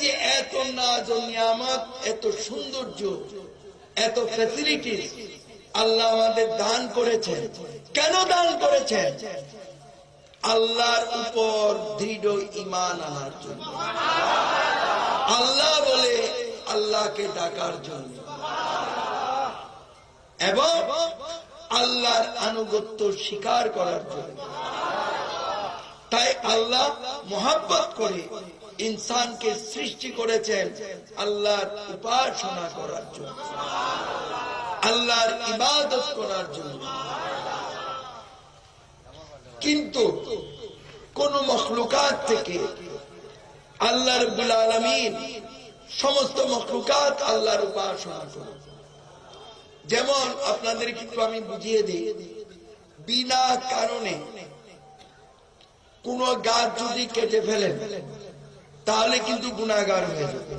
যে এত নাজ ও নিয়ামত, এত সৌন্দর্য, এত ফ্যাসিলিটিস আল্লাহ আমাদের দান করেছেন, কেন দান করেছেন? আল্লাহর উপর দৃঢ় ঈমান আনার জন্য, আল্লাহ বলে আল্লাহকে ডাকার জন্য, এবং আল্লাহর আনুগত্য স্বীকার করার জন্য। তাই আল্লাহ মোহাব্বত করে ইনসানকে সৃষ্টি করেছেন আল্লাহর উপাসনা করার জন্য, আল্লাহর ইবাদত করার জন্য। কিন্তু কোন মখলুকাত থেকে আল্লাহ রাব্বুল আলামিন সমস্ত মখলুকাত আল্লাহর উপাসনা করে। যেমন আপনাদের কিন্তু আমি বুঝিয়ে দিই, বিনা কারণে কোন গাছ যদি কেটে ফেলেন তাহলে কিন্তু গুনাহগার হয়ে যাবে।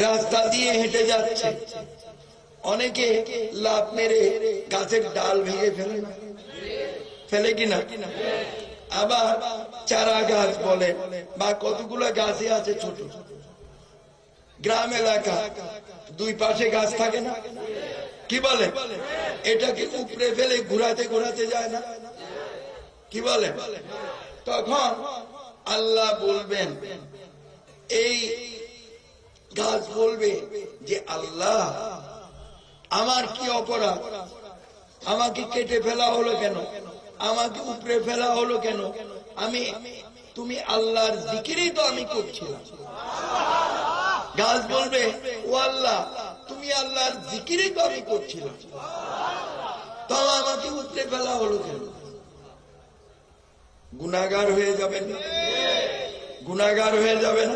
রাস্তা দিয়ে হেঁটে যাচ্ছে, অনেকে লাফ মেরে গাছের ডাল ভেঙে ফেলে কিনা, আবার চারা গাছ বলে, বা কতগুলো গাছই আছে ছোট, গ্রাম এলাকা দুই পাশে গাছ থাকে না, কি বলে এটাকে উপড়ে ফেলে ঘুরাতে ঘুরাতে যায় না, কি বলে? তখন আল্লাহ বলবেন, এই গাছ বলবে যে আল্লাহ আমার কি অপরাধ, আমাকে কেটে ফেলা হলো কেন, আমাকে উপড়ে ফেলা হলো কেন? তুমি আল্লাহর জিকিরই তো আমি করছিলাম। গাছ বলবে, ও আল্লাহ তুমি আল্লাহর জিকিরই তো আমি করছিলাম, তো আমাকে উপড়ে ফেলা হলো কেন? গুনাহগার হয়ে যাবেন, গুনাহগার হয়ে যাবেন।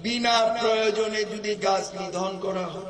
বিনা প্রয়োজনে যদি গাছ নিধন করা হয়,